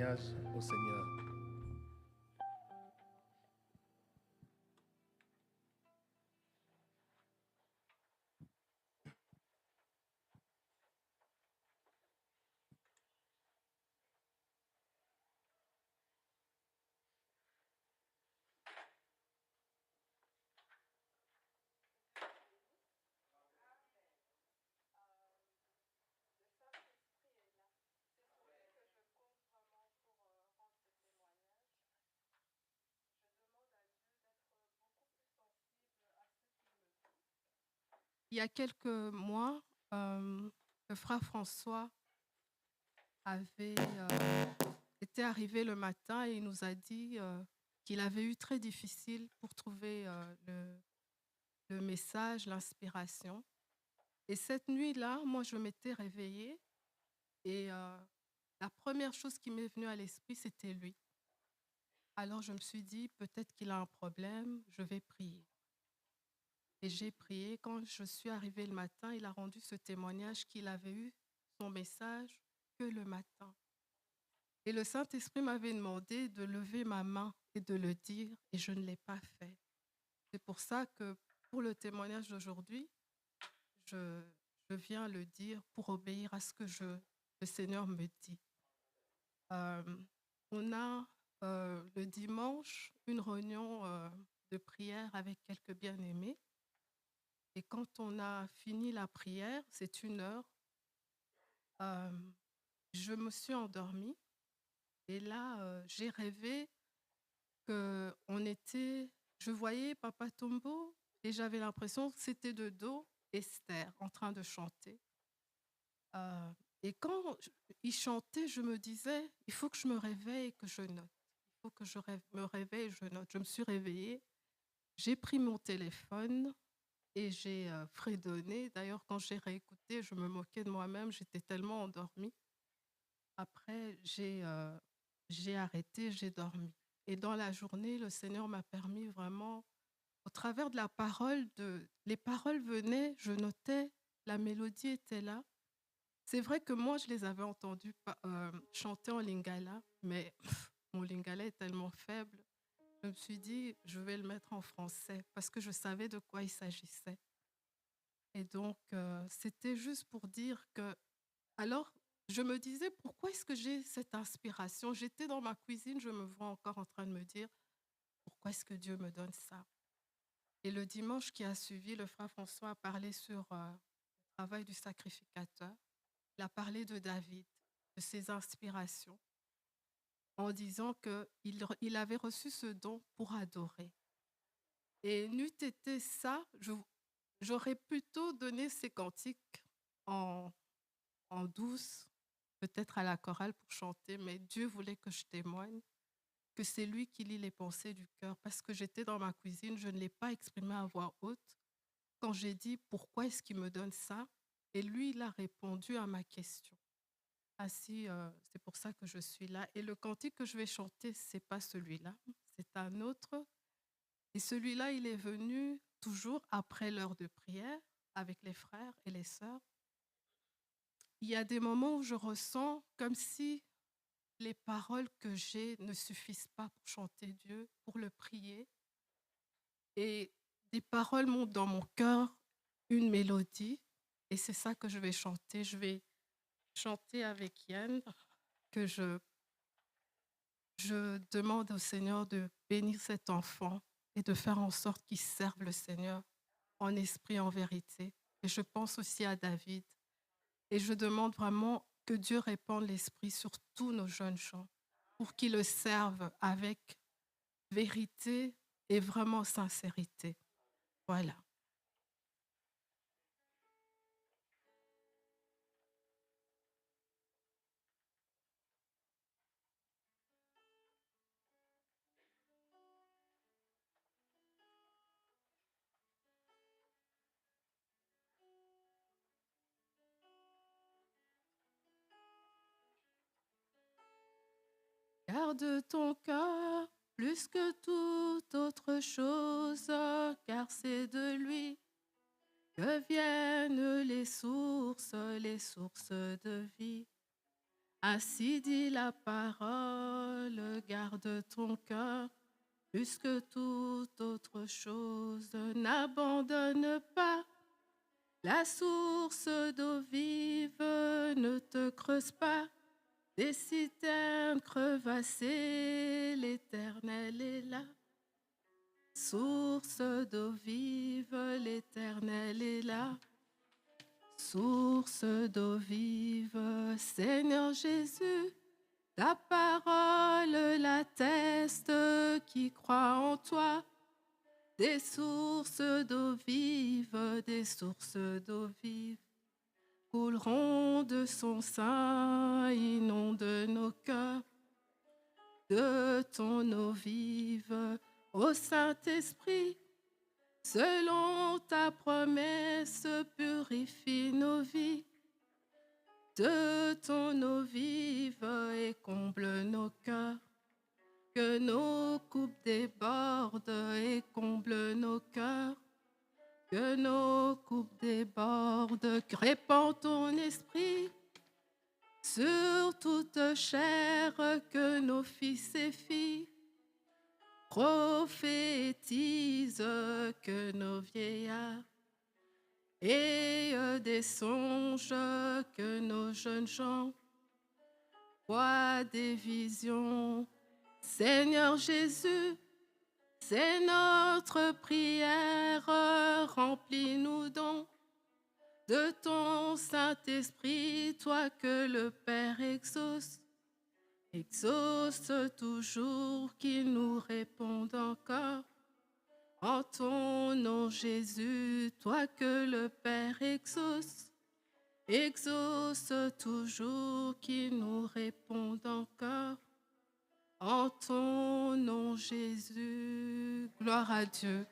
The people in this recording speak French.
témoignage au Seigneur. Il y a quelques mois, le frère François était arrivé le matin et il nous a dit qu'il avait eu très difficile pour trouver le message, l'inspiration. Et cette nuit-là, moi, je m'étais réveillée et la première chose qui m'est venue à l'esprit, c'était lui. Alors, je me suis dit, peut-être qu'il a un problème, je vais prier. Et j'ai prié. Quand je suis arrivée le matin, il a rendu ce témoignage qu'il avait eu son message que le matin. Et le Saint-Esprit m'avait demandé de lever ma main et de le dire, et je ne l'ai pas fait. C'est pour ça que pour le témoignage d'aujourd'hui, je viens le dire pour obéir à ce que le Seigneur me dit. On a le dimanche une réunion de prière avec quelques bien-aimés. Et quand on a fini la prière, c'est 1 heure, je me suis endormie. Et là, j'ai rêvé je voyais Papa Tombo et j'avais l'impression que c'était de dos Esther en train de chanter. Et quand il chantait, je me disais, il faut que je me réveille et que je note. Il faut que je me réveille et je note. Je me suis réveillée, j'ai pris mon téléphone et j'ai fredonné. D'ailleurs, quand j'ai réécouté, je me moquais de moi-même, j'étais tellement endormie. Après, j'ai arrêté, j'ai dormi. Et dans la journée, le Seigneur m'a permis vraiment, au travers de la parole, les paroles venaient, je notais, la mélodie était là. C'est vrai que moi, je les avais entendues chanter en lingala, mais mon lingala est tellement faible. Je me suis dit, je vais le mettre en français parce que je savais de quoi il s'agissait. Et donc, c'était juste pour dire que, alors, je me disais, pourquoi est-ce que j'ai cette inspiration? J'étais dans ma cuisine, je me vois encore en train de me dire, pourquoi est-ce que Dieu me donne ça? Et le dimanche qui a suivi, le frère François a parlé sur le travail du sacrificateur. Il a parlé de David, de ses inspirations, en disant qu'il avait reçu ce don pour adorer. Et n'eût été ça, j'aurais plutôt donné ces cantiques en douce, peut-être à la chorale pour chanter, mais Dieu voulait que je témoigne que c'est lui qui lit les pensées du cœur. Parce que j'étais dans ma cuisine, je ne l'ai pas exprimé à voix haute. Quand j'ai dit pourquoi est-ce qu'il me donne ça, et lui, il a répondu à ma question. Ainsi, c'est pour ça que je suis là. Et le cantique que je vais chanter, c'est pas celui-là, c'est un autre. Et celui-là, il est venu toujours après l'heure de prière avec les frères et les sœurs. Il y a des moments où je ressens comme si les paroles que j'ai ne suffisent pas pour chanter Dieu, pour le prier. Et des paroles montent dans mon cœur, une mélodie, et c'est ça que je vais chanter. Je vais chanter avec Yann, que je demande au Seigneur de bénir cet enfant et de faire en sorte qu'il serve le Seigneur en esprit, en vérité. Et je pense aussi à David. Et je demande vraiment que Dieu répande l'esprit sur tous nos jeunes gens pour qu'ils le servent avec vérité et vraiment sincérité. Voilà. Garde ton cœur plus que toute autre chose, car c'est de lui que viennent les sources de vie. Ainsi dit la parole, garde ton cœur plus que toute autre chose. N'abandonne pas la source d'eau vive, ne te creuse pas des citernes crevassées, l'Éternel est là. Source d'eau vive, l'Éternel est là. Source d'eau vive, Seigneur Jésus, ta parole l'atteste, qui croit en toi. Des sources d'eau vive, des sources d'eau vive couleront de son sein, inonde nos cœurs de ton eau vive, ô Saint-Esprit. Selon ta promesse, purifie nos vies de ton eau vive et comble nos cœurs. Que nos coupes débordent et comble nos cœurs. Que nos coupes débordent, répand ton esprit sur toute chair, que nos fils et filles prophétisent, que nos vieillards aient des songes, que nos jeunes gens voient des visions. Seigneur Jésus, c'est notre prière, remplis-nous donc de ton Saint-Esprit, toi que le Père exauce. Exauce toujours, qu'il nous réponde encore. En ton nom Jésus, toi que le Père exauce. Exauce toujours, qu'il nous réponde encore. En ton nom Jésus, gloire à Dieu.